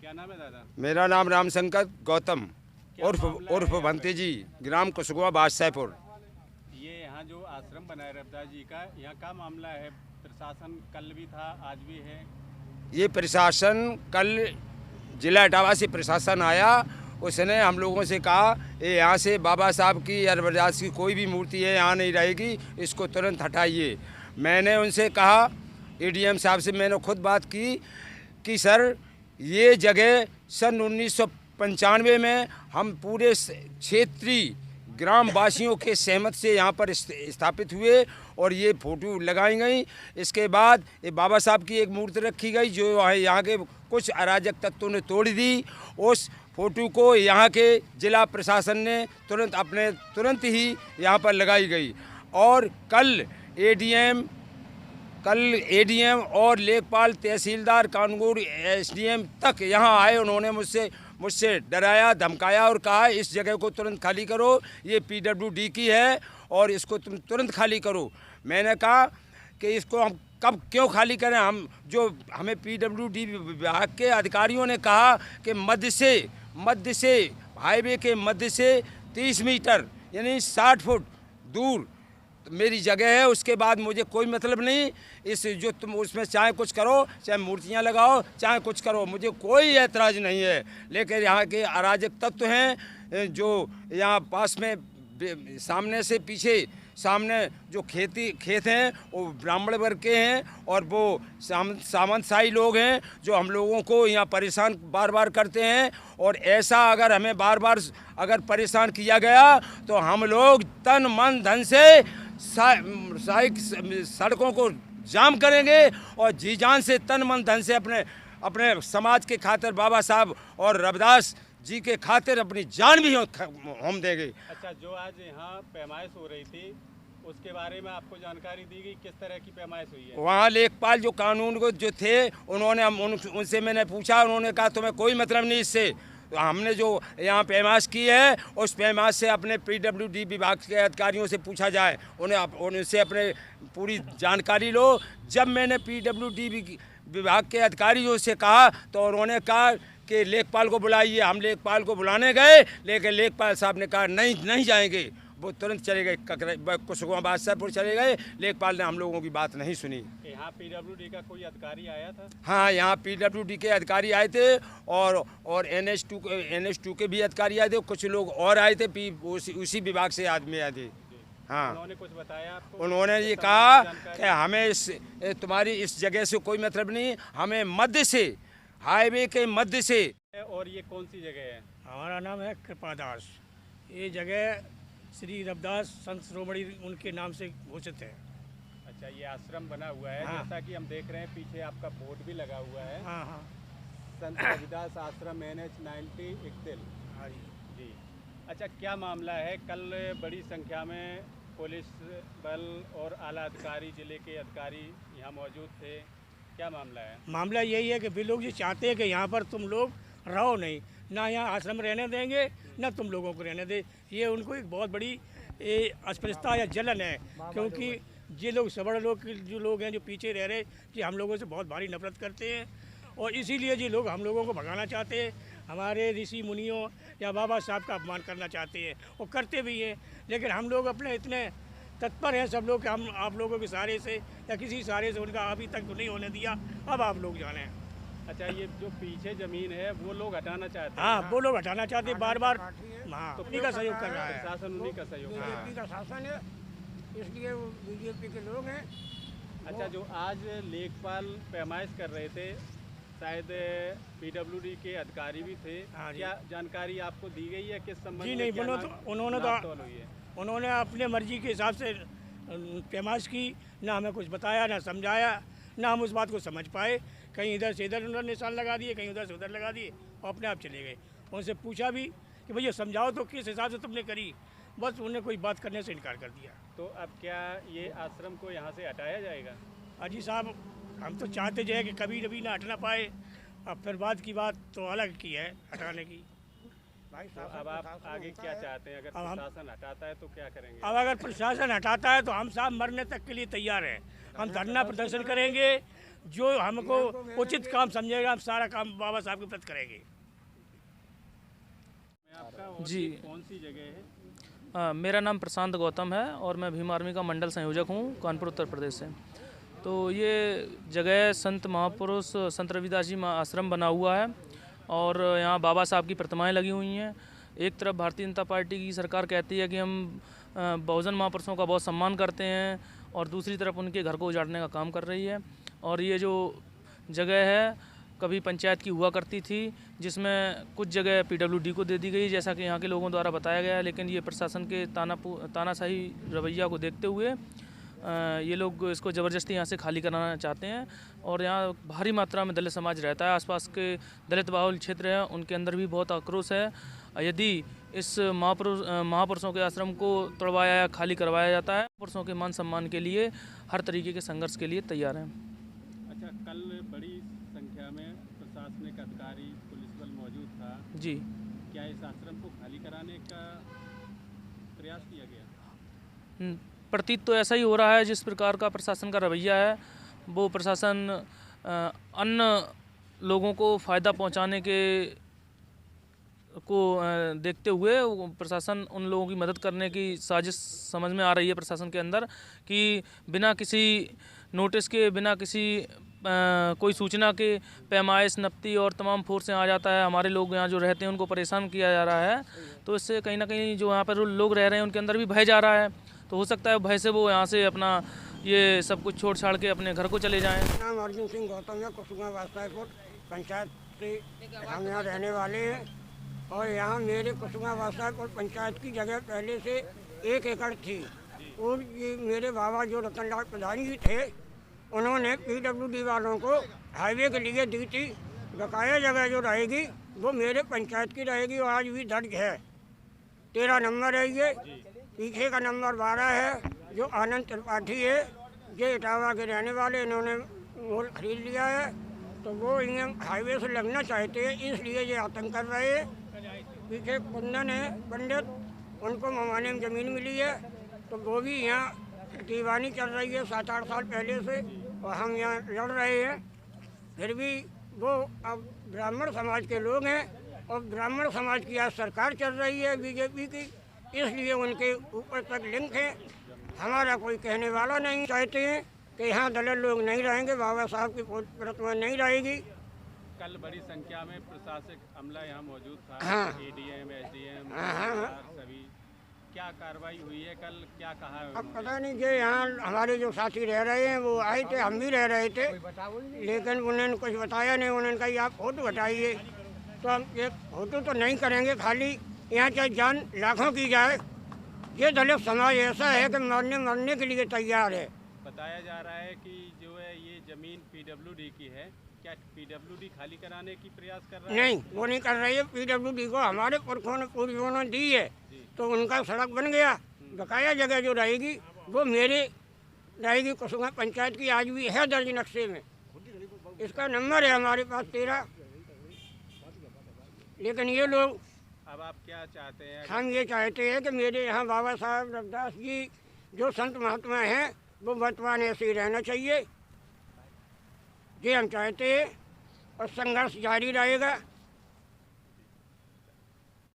क्या नाम है दादा? मेरा नाम रामशंकर गौतम क्या उर्फ मामला है उर्फ यहाँ पे? भंती जी, ग्राम कुशगुआ बादशाहपुर। ये यहाँ जो आश्रम बना है रविदास जी का, यहाँ का मामला है? प्रशासन कल भी था, आज भी है। ये प्रशासन कल जिला इटावा से प्रशासन आया, उसने हम लोगों से कहा ये यहाँ से बाबा साहब की या रविदास की कोई भी मूर्ति है यहाँ नहीं रहेगी, इसको तुरंत हटाइए। मैंने उनसे कहा, एडीएम साहब से मैंने खुद बात की कि सर ये जगह सन 1995 में हम पूरे क्षेत्रीय ग्राम वासियों के सहमत से यहाँ पर स्थापित हुए और ये फोटो लगाई गई। इसके बाद ये बाबा साहब की एक मूर्ति रखी गई जो यहाँ के कुछ अराजक तत्वों ने तोड़ दी। उस फोटो को यहाँ के जिला प्रशासन ने तुरंत ही यहाँ पर लगाई गई और कल एडीएम और लेखपाल, तहसीलदार, कानून, एसडीएम तक यहाँ आए। उन्होंने मुझसे डराया, धमकाया और कहा इस जगह को तुरंत खाली करो, ये पीडब्ल्यूडी की है और इसको तुम तुरंत खाली करो। मैंने कहा कि इसको हम कब क्यों खाली करें? हमें पीडब्ल्यूडी विभाग के अधिकारियों ने कहा कि मध्य से हाईवे के मध्य से 30 मीटर यानी 60 फुट दूर मेरी जगह है, उसके बाद मुझे कोई मतलब नहीं। इस जो तुम उसमें चाहे कुछ करो, चाहे मूर्तियां लगाओ, चाहे कुछ करो, मुझे कोई ऐतराज़ नहीं है। लेकिन यहाँ के अराजक तत्व हैं जो यहाँ पास में सामने से पीछे सामने जो खेत हैं वो ब्राह्मण वर्ग के हैं और वो सामंतशाही लोग हैं जो हम लोगों को यहाँ परेशान बार बार करते हैं। और ऐसा अगर हमें बार बार अगर परेशान किया गया तो हम लोग तन मन धन से सड़कों को जाम करेंगे और जी जान से तन मन धन से अपने समाज के खातिर, बाबा साहब और रविदास जी के खातिर अपनी जान भी हम देंगे। अच्छा, जो आज यहाँ पैमाइश हो रही थी उसके बारे में आपको जानकारी दी गई? किस तरह की पैमाइश हुई है? वहाँ लेखपाल जो कानून को जो थे उनसे मैंने पूछा, उन्होंने कहा तुम्हें कोई मतलब नहीं इससे। तो हमने जो यहाँ पैमाइश की है उस पैमाइश से अपने पीडब्ल्यूडी विभाग के अधिकारियों से पूछा जाए, उनसे अपने पूरी जानकारी लो। जब मैंने पीडब्ल्यूडी विभाग के अधिकारियों से कहा तो उन्होंने कहा कि लेखपाल को बुलाइए। हम लेखपाल को बुलाने गए लेकिन लेखपाल साहब ने कहा नहीं जाएंगे। वो तुरंत चले गए, कुशगुआ बादशाहपुर चले गए। लेखपाल ने हम लोगों की बात नहीं सुनी। यहाँ पीडब्ल्यूडी का कोई अधिकारी आया था? हाँ, यहाँ पीडब्ल्यूडी के अधिकारी आए थे और NH2 के भी अधिकारी आए थे, कुछ लोग और आए थे, उसी विभाग से आदमी आए थे। हाँ, उन्होंने कुछ बताया आपको? उन्होंने ये कहा कि हमें तुम्हारी इस जगह से कोई मतलब नहीं, हमें मध्य से हाईवे के मध्य से। और ये कौन सी जगह है? हमारा नाम है कृपादास। ये जगह श्री रविदास संत शिरोमणि उनके नाम से घोषित है। अच्छा, ये आश्रम बना हुआ है। हाँ। जैसा कि हम देख रहे हैं पीछे आपका बोर्ड भी लगा हुआ है, हाँ संत रविदास आश्रम NH90 इकतिल। हाँ जी। अच्छा, क्या मामला है? कल बड़ी संख्या में पुलिस बल और आला अधिकारी, जिले के अधिकारी यहाँ मौजूद थे। क्या मामला है? मामला यही है कि वे लोग ये चाहते हैं कि यहाँ पर तुम लोग रहो नहीं, ना यहाँ आश्रम रहने देंगे ना तुम लोगों को रहने दे। ये उनको एक बहुत बड़ी अस्पृश्यता या जलन है, क्योंकि ये लोग सवर्ण लोग जो लोग हैं जो पीछे रह रहे कि हम लोगों से बहुत भारी नफरत करते हैं और इसीलिए ये लोग हम लोगों को भगाना चाहते हैं। हमारे ऋषि मुनियों या बाबा साहब का अपमान करना चाहते हैं और करते भी हैं। लेकिन हम लोग अपने इतने तत्पर हैं सब लोग कि हम आप लोगों के सहारे से या किसी सहारे से उनका अभी तक तो नहीं होने दिया। अब आप लोग जाने। अच्छा, ये जो पीछे जमीन है वो लोग हटाना चाहते हैं? हाँ, वो लोग हटाना चाहते हैं बार बार। हाँ, तो उन्हीं का सहयोग कर रहा है प्रशासन, उन्हीं का सहयोग कर रहा है। बीजेपी का शासन है, इसलिए वो बीजेपी के लोग हैं। अच्छा, जो आज लेखपाल पैमाइश कर रहे थे, शायद पीडब्ल्यूडी के अधिकारी भी थे। हाँ जी। क्या जानकारी आपको दी गई है? किस संबंध जी में नहीं, क्या नापतोल हुई है? उन्होंने अपने मर्जी के हिसाब से पैमाइश की, ना हमें कुछ बताया ना समझाया, ना हम उस बात को समझ पाए। कहीं इधर से इधर उन्होंने निशान लगा दिए, कहीं उधर से उधर लगा दिए और अपने आप चले गए। उनसे पूछा भी कि भैया समझाओ तो किस हिसाब से तुमने करी, बस उन्हें कोई बात करने से इनकार कर दिया। तो अब क्या ये आश्रम को यहाँ से हटाया जाएगा? अजी साहब, हम तो चाहते जो है कि कभी कभी ना हटना पाए। अब फिर बाद की बात तो अलग की है हटाने की। तो अब आप आगे क्या चाहते हैं? अगर प्रशासन हटाता है तो क्या करेंगे? अब अगर प्रशासन हटाता है तो हम साहब मरने तक के लिए तैयार हैं। हम धरना प्रदर्शन करेंगे, जो हमको उचित काम समझेगा हम सारा काम बाबा साहब के प्रति करेंगे। आपका जी कौन सी जगह है? मेरा नाम प्रशांत गौतम है और मैं भीम आर्मी का मंडल संयोजक हूँ कानपुर उत्तर प्रदेश से। तो ये जगह संत महापुरुष संत रविदास जी आश्रम बना हुआ है और यहाँ बाबा साहब की प्रतिमाएं लगी हुई हैं। एक तरफ भारतीय जनता पार्टी की सरकार कहती है कि हम बहुजन महापुरुषों का बहुत सम्मान करते हैं और दूसरी तरफ उनके घर को उजाड़ने का काम कर रही है। और ये जो जगह है कभी पंचायत की हुआ करती थी, जिसमें कुछ जगह PWD को दे दी गई जैसा कि यहाँ के लोगों द्वारा बताया गया है, लेकिन ये प्रशासन के तानाशाही रवैया को देखते हुए ये लोग इसको ज़बरदस्ती यहाँ से खाली कराना चाहते हैं। और यहाँ भारी मात्रा में दलित समाज रहता है, आसपास के दलित बाहुल क्षेत्र हैं उनके अंदर भी बहुत आक्रोश है। यदि इस महापुरुषों के आश्रम को तोड़वाया या खाली करवाया जाता है, महापुरुषों के मान सम्मान के लिए हर तरीके के संघर्ष के लिए तैयार हैं। अच्छा, कल बड़ी संख्या में प्रशासनिक अधिकारी पुलिस बल मौजूद था जी। क्या इस आश्रम को खाली कराने का प्रयास किया गया? प्रतीत तो ऐसा ही हो रहा है। जिस प्रकार का प्रशासन का रवैया है वो प्रशासन अन्य लोगों को फ़ायदा पहुंचाने के को देखते हुए प्रशासन उन लोगों की मदद करने की साजिश समझ में आ रही है प्रशासन के अंदर, कि बिना किसी नोटिस के, बिना किसी कोई सूचना के पैमाइश नपती और तमाम फोर्स आ जाता है। हमारे लोग यहाँ जो रहते हैं उनको परेशान किया जा रहा है। तो इससे कहीं ना कहीं जो यहाँ पर लोग रह रहे हैं उनके अंदर भी भय जा रहा है। तो हो सकता है भय से वो यहाँ से अपना ये सब कुछ छोड़ छाड़ के अपने घर को चले जाएं। नाम अर्जुन सिंह गौतम है, कुसुमा वास्तापुर पंचायत से हम यहाँ रहने वाले हैं। और यहाँ मेरे कुसुमा वास्तापुर पंचायत की जगह पहले से 1 एकड़ थी और ये मेरे बाबा जो रतनलाल प्रधान जी थे उन्होंने PWD वालों को हाईवे के लिए दी थी। बकाया जगह जो रहेगी वो मेरे पंचायत की रहेगी और आज भी दर्ज है। 13 नंबर है ये, पीछे का नंबर 12 है जो आनंद त्रिपाठी है, ये इटावा के रहने वाले, इन्होंने वो खरीद लिया है। तो वो इन्हें हाईवे से लगना चाहते हैं, इसलिए ये आतंक कर रहे हैं। पीछे कुंदन है पंडित, उनको ममाने में ज़मीन मिली है, तो वो भी यहाँ दीवानी चल रही है 7-8 साल पहले से और हम यहाँ लड़ रहे हैं। फिर भी वो अब ब्राह्मण समाज के लोग हैं और ब्राह्मण समाज की आज सरकार चल रही है BJP की, इसलिए उनके ऊपर तक लिंक है। हमारा कोई कहने वाला नहीं। चाहते हैं कि यहाँ दलित लोग नहीं रहेंगे, बाबा साहब की प्रतिमा नहीं रहेगी। कल बड़ी संख्या में प्रशासनिक अमला यहाँ मौजूद था। हाँ। ADM, SDM, सभी। क्या कार्रवाई हुई है कल, क्या कहा है? अब पता नहीं कि यहाँ हमारे जो साथी रह रहे हैं वो आए थे, हम भी रह रहे थे, लेकिन उन्होंने कुछ बताया नहीं। उन्होंने कहा आप फोटो हटाइए, तो हम एक फोटो तो नहीं करेंगे, खाली यहाँ चाहे जान लाखों की जाए। ये दलित समाज ऐसा है कि मरने के लिए तैयार है। बताया जा रहा है कि जो है ये ज़मीन PWD की है, क्या PWD खाली कराने की प्रयास कर रहा है? नहीं, वो नहीं कर रही है। PWD को हमारे पुरखों ने पूर्वजों ने दी है, तो उनका सड़क बन गया। बकाया जगह जो रहेगी वो मेरे रहेगी कुसुमा पंचायत की, आज भी है दर्ज नक्शे में। इसका नंबर है हमारे पास 13। लेकिन ये लोग, अब आप क्या चाहते हैं? हम ये चाहते हैं कि मेरे यहाँ बाबा साहब रविदास जी जो संत महात्मा हैं वो वर्तमान ऐसे ही रहना चाहिए, ये हम चाहते हैं। और संघर्ष जारी रहेगा।